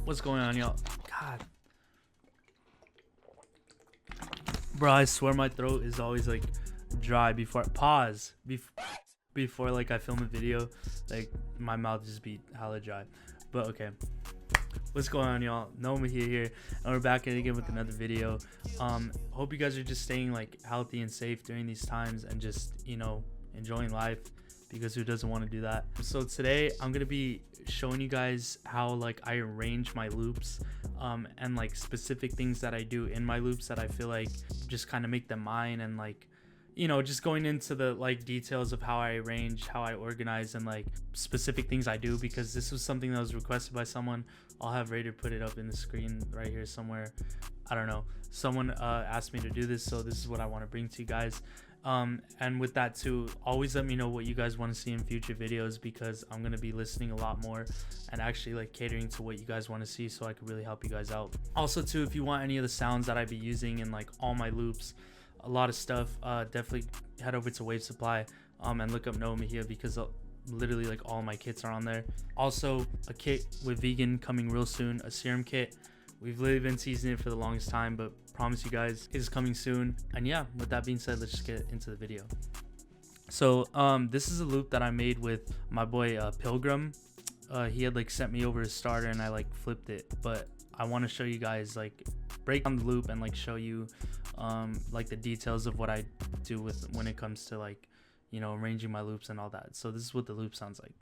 What's going on, y'all? God, bro, I swear my throat is always like dry before before like I film a video. Like my mouth just be hella dry. But okay, what's going on, y'all? Mejia here, and we're back again with another video. Hope you guys are just staying like healthy and safe during these times, and just enjoying life, because who doesn't want to do that? So today I'm gonna be showing you guys how like I arrange my loops, and like specific things that I do in my loops that I feel like just kind of make them mine, and like just going into the like details of how I arrange, how I organize, and like specific things I do, because this was something that was requested by someone. I'll have Raider put it up in the screen right here somewhere. I don't know, someone asked me to do this, so this is what I want to bring to you guys. And with that too, always let me know what you guys want to see in future videos, because I'm going to be listening a lot more and actually like catering to what you guys want to see, so I can really help you guys out. Also too, if you want any of the sounds that I be using in like all my loops, a lot of stuff, definitely head over to Wave Supply and look up Mejia, because literally like all my kits are on there. Also a kit with vegan coming real soon, a serum kit. We've literally been teasing it for the longest time, but promise you guys it is coming soon. And yeah, with that being said, let's just get into the video. So this is a loop that I made with my boy Pilgrim. He had like sent me over his starter and I like flipped it, but I want to show you guys, like break down the loop and like show you like the details of what I do with when it comes to like arranging my loops and all that. So this is what the loop sounds like.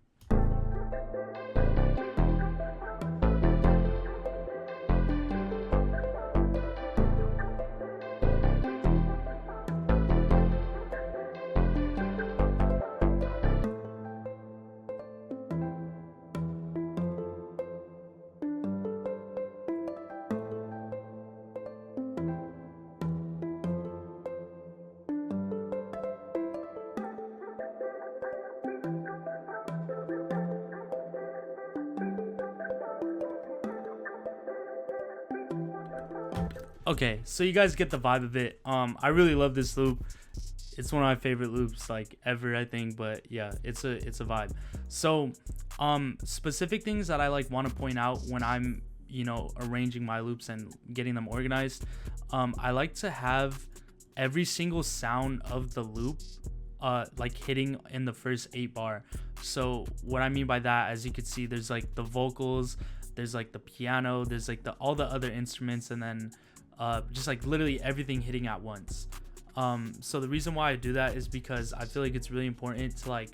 Okay, so you guys get the vibe of it. I really love this loop. It's one of my favorite loops like ever, I think. But yeah, it's a vibe. So specific things that I like want to point out when I'm arranging my loops and getting them organized. I like to have every single sound of the loop like hitting in the first 8 bar. So what I mean by that, as you can see, there's like the vocals, there's like the piano, there's like all the other instruments, and then just like literally everything hitting at once. So the reason why I do that is because I feel like it's really important to like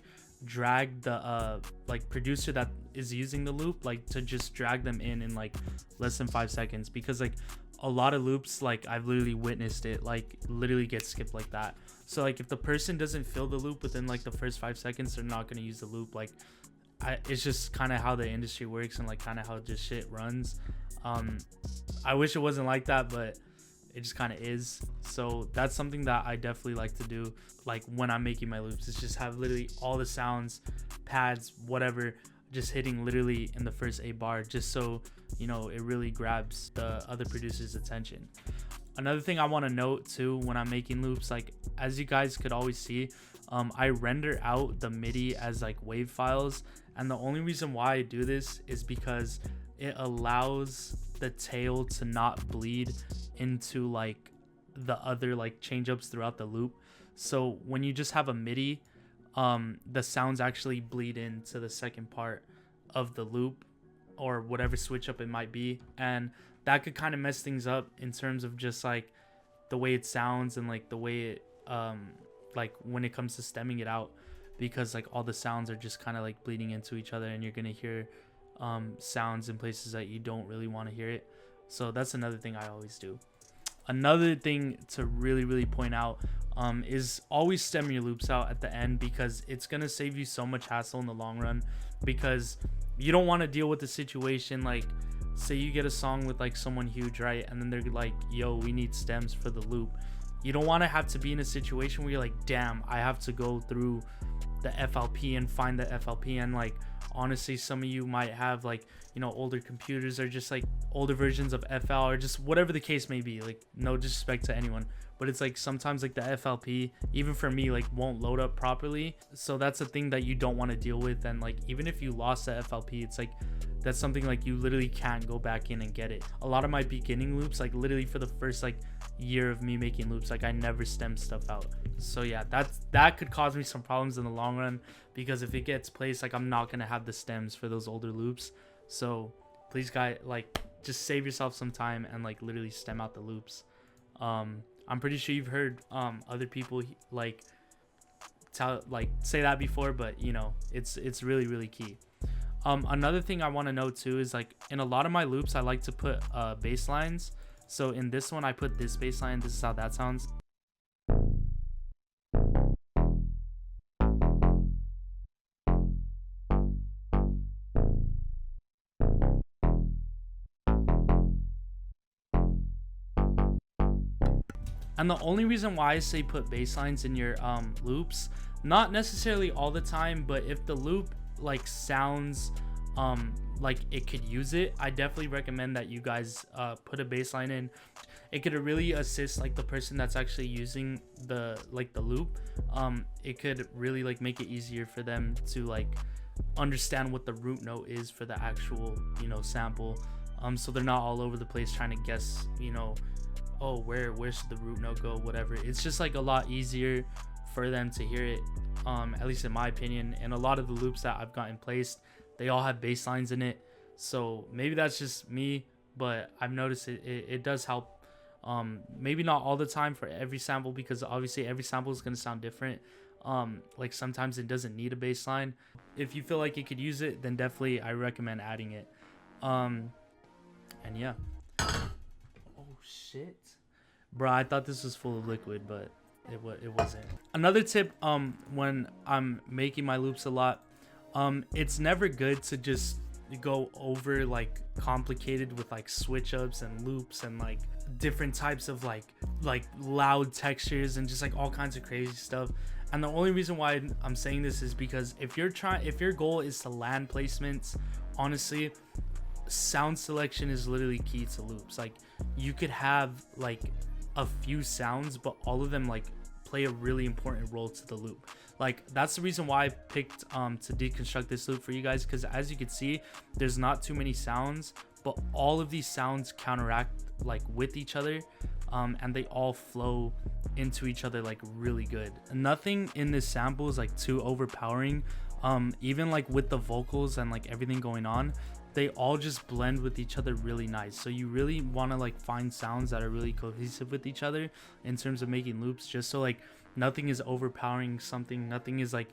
drag the like producer that is using the loop, like to just drag them in like less than 5 seconds, because like a lot of loops, like I've literally witnessed it, like literally get skipped like that. So like if the person doesn't fill the loop within like the first 5 seconds, they're not going to use the loop. Like it's just kind of how the industry works, and like kind of how just shit runs. I wish it wasn't like that, but it just kind of is. So that's something that I definitely like to do, like when I'm making my loops, is just have literally all the sounds, pads, whatever, just hitting literally in the first 8 bar, just so it really grabs the other producer's attention. Another thing I want to note too when I'm making loops, like as you guys could always see, I render out the MIDI as like wave files, and the only reason why I do this is because it allows the tail to not bleed into like the other like change ups throughout the loop. So when you just have a MIDI, the sounds actually bleed into the second part of the loop, or whatever switch up it might be, and that could kind of mess things up in terms of just like the way it sounds, and like the way it like when it comes to stemming it out, because like all the sounds are just kind of like bleeding into each other, and you're gonna hear sounds in places that you don't really want to hear it. So that's another thing I always do. Another thing to really point out is always stem your loops out at the end, because it's gonna save you so much hassle in the long run, because you don't want to deal with the situation like, say you get a song with like someone huge, right, and then they're like, yo, we need stems for the loop. You don't want to have to be in a situation where you're like, damn, I have to go through the FLP and find the FLP and like honestly, some of you might have like, you know, older computers or just like older versions of FL or just whatever the case may be. Like, no disrespect to anyone, but it's like sometimes like the FLP, even for me, like won't load up properly. So that's a thing that you don't want to deal with. And like, even if you lost the FLP, it's like that's something like you literally can't go back in and get it. A lot of my beginning loops, like literally for the first like year of me making loops, like I never stemmed stuff out. So yeah, that could cause me some problems in the long run, because if it gets placed, like I'm not gonna have the stems for those older loops. So please, guys, like just save yourself some time and like literally stem out the loops. I'm pretty sure you've heard other people like say that before, but you know, it's really key. Another thing I want to know too is like in a lot of my loops I like to put bass lines. So in this one I put this bass line. This is how that sounds. And the only reason why I say put bass lines in your loops, not necessarily all the time, but if the loop like sounds like it could use it, I definitely recommend that you guys put a bass line in. It could really assist like the person that's actually using the loop. It could really like make it easier for them to like understand what the root note is for the actual, you know, sample. So they're not all over the place trying to guess, you know, oh, where should the root note go, whatever. It's just like a lot easier for them to hear it, at least in my opinion. And a lot of the loops that I've gotten placed, they all have bass lines in it. So maybe that's just me, but I've noticed it does help. Maybe not all the time for every sample, because obviously every sample is going to sound different. Like sometimes it doesn't need a bass line. If you feel like you could use it, then definitely I recommend adding it. And yeah. Oh shit, bro, I thought this was full of liquid, but it wasn't. Another tip, when I'm making my loops a lot, it's never good to just go over like complicated with like switch ups and loops and like different types of like loud textures and just like all kinds of crazy stuff. And the only reason why I'm saying this is because if your goal is to land placements, honestly, sound selection is literally key to loops. Like you could have like a few sounds, but all of them like play a really important role to the loop. Like that's the reason why I picked to deconstruct this loop for you guys, because as you can see, there's not too many sounds, but all of these sounds counteract like with each other, and they all flow into each other like really good. Nothing in this sample is like too overpowering. Even like with the vocals and like everything going on, they all just blend with each other really nice. So you really want to like find sounds that are really cohesive with each other in terms of making loops, just so like nothing is overpowering something, nothing is like,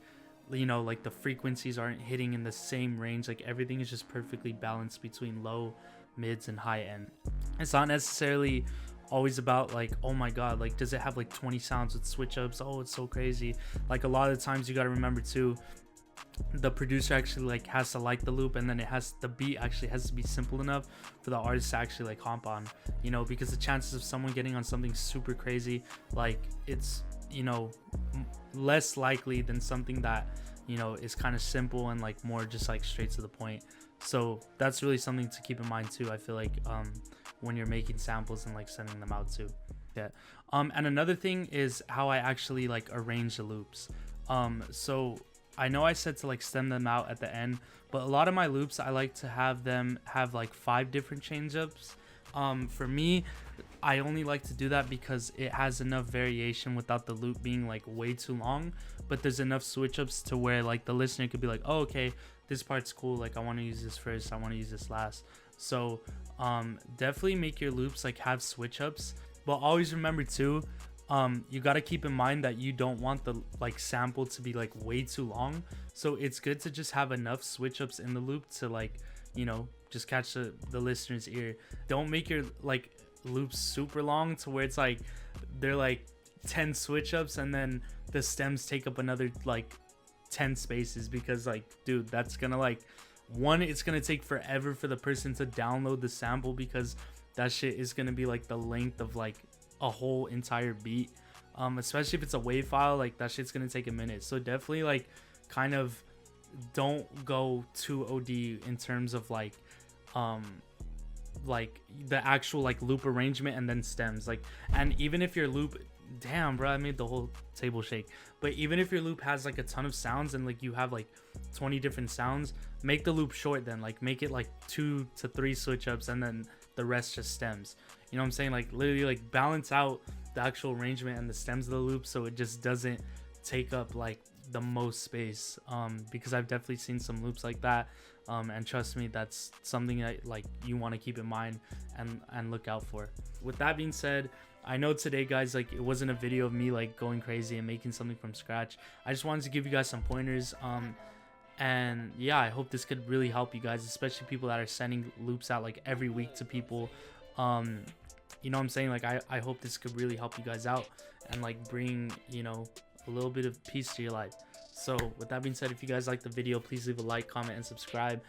you know, like the frequencies aren't hitting in the same range. Like everything is just perfectly balanced between low, mids, and high end. It's not necessarily always about like, oh my god, like does it have like 20 sounds with switch ups? Oh, it's so crazy. Like a lot of the times you got to remember too, the producer actually like has to like the loop, and then the beat actually has to be simple enough for the artist to actually like hop on, you know, because the chances of someone getting on something super crazy, like it's, you know, less likely than something that, you know, is kind of simple and like more just like straight to the point. So that's really something to keep in mind too, I feel like, when you're making samples and like sending them out too. Yeah. And another thing is how I actually like arrange the loops. So I know I said to like stem them out at the end, but a lot of my loops, I like to have them have like 5 different change-ups. For me, I only like to do that because it has enough variation without the loop being like way too long, but there's enough switch-ups to where like the listener could be like, oh, okay, this part's cool, like I want to use this first, I want to use this last. So definitely make your loops like have switch-ups, but always remember too, you got to keep in mind that you don't want the like sample to be like way too long. So it's good to just have enough switch ups in the loop to like, you know, just catch the listener's ear. Don't make your like loops super long to where it's like they're like 10 switch ups and then the stems take up another like 10 spaces, because like, dude, that's gonna like, one, it's gonna take forever for the person to download the sample, because that shit is gonna be like the length of like a whole entire beat, especially if it's a wave file, like that shit's gonna take a minute. So definitely like kind of don't go too OD in terms of like the actual like loop arrangement and then stems. Like, and even if your loop, damn bro, I made the whole table shake. But even if your loop has like a ton of sounds and like you have like 20 different sounds, make the loop short then. Like make it like 2 to 3 switch ups and then the rest just stems. You know what I'm saying? Like literally like balance out the actual arrangement and the stems of the loop so it just doesn't take up like the most space, because I've definitely seen some loops like that, and trust me, that's something that like you want to keep in mind and look out for. With that being said, I know today, guys, like it wasn't a video of me like going crazy and making something from scratch. I just wanted to give you guys some pointers, and yeah, I hope this could really help you guys, especially people that are sending loops out like every week to people. You know what I'm saying? Like I hope this could really help you guys out and like bring, you know, a little bit of peace to your life. So with that being said, if you guys like the video, please leave a like, comment, and subscribe.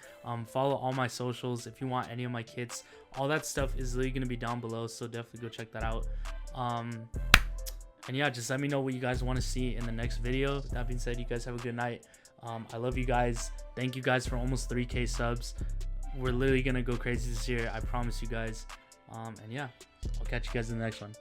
Follow all my socials if you want any of my kits. All that stuff is literally gonna be down below, so definitely go check that out. And yeah, just let me know what you guys want to see in the next video. With that being said, you guys have a good night. I love you guys. Thank you guys for almost 3K subs. We're literally gonna go crazy this year, I promise you guys. And yeah, I'll catch you guys in the next one.